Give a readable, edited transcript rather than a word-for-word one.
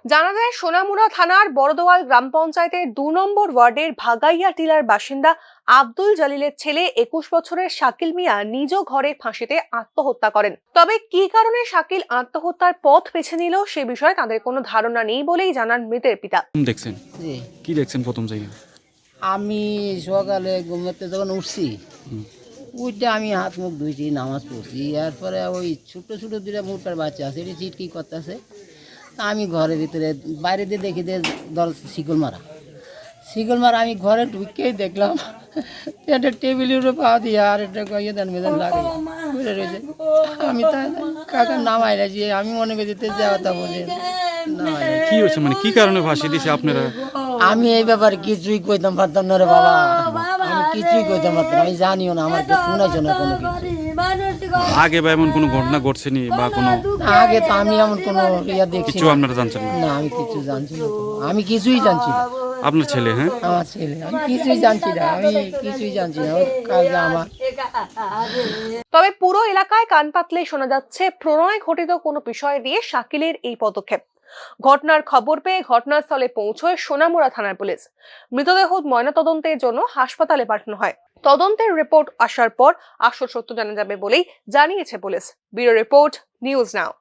জানা যায় সোনামুড়া থানার বড়দোয়াল গ্রাম পঞ্চায়েতের ২ নম্বর ওয়ার্ডের ভাগাইয়া টিলার বাসিন্দা আব্দুল জালিলের ছেলে ২১ বছরের শাকিল মিয়া নিজ ঘরে ফাঁসিতে আত্মহত্যা করেন। তবে কি কারণে শাকিল আত্মহত্যার পথ বেছে নিল সে বিষয়ে তাদের কোনো ধারণা নেই বলেই জানান মৃতের পিতা। দেখছেন কি দেখছেন প্রথম জায়গায়? আমি সকালে ঘুমাতে যখন উঠছি উঠে আমি হাত মুখ ধুইছি, নামাজ পড়ছি, এরপরে ওই ছোটো ছোটো দুটা মুরটার বাচ্চা আছে এটি চিটকি করতেছে। আমি ঘরের ভিতরে বাইরে দিয়ে দেখি যে দল শিকল মারা আমি ঘরে ঢুকেই দেখলাম একটা টেবিলের উপরে পা দিয়ে আর একটা ইয়ে দেন মেদান লাগে রয়েছে। আমি তাই কাকা নামাই রাখছি, আমি মনে করছি যাওয়া তা বলে কি হয়েছে, মানে কি কারণে ফাঁসি দিয়েছে আপনারা? আমি এই ব্যাপারে কিছুই কইতাম পারতাম না রে বাবা, আমি কিছুই কইতাম পারতাম, আমি জানিও না, আমার শোনাইছো না কোনো কিছু। আগে বা এমন কোনো ঘটনা ঘটছেনি বা কোনো আগে তো আমি এমন কোনো ইয়া দেখছি কিছু আপনারা জানছেন না? না, আমি কিছু জানছি না, আমি কিছুই জানছি না। আপনার ছেলে? হ্যাঁ, আমার ছেলে, আমি কিছুই জানছি না, আমি কিছুই জানছি না। ওই কালকে আমার তবে পুরো এলাকায় কান পাতলে শোনা যাচ্ছে প্রণয় ঘটিত কোনো বিষয় দিয়ে শাকিলের এই পদক্ষেপ। ঘটনার খবর পেয়ে ঘটনাস্থলে পৌঁছয় সোনামুড়া থানার পুলিশ। মৃতদেহ ময়নাতদন্তের জন্য হাসপাতালে পাঠানো হয়। তদন্তের রিপোর্ট আসার পর আসল সত্য জানা যাবে বলেই জানিয়েছে police. Bureau report, news now.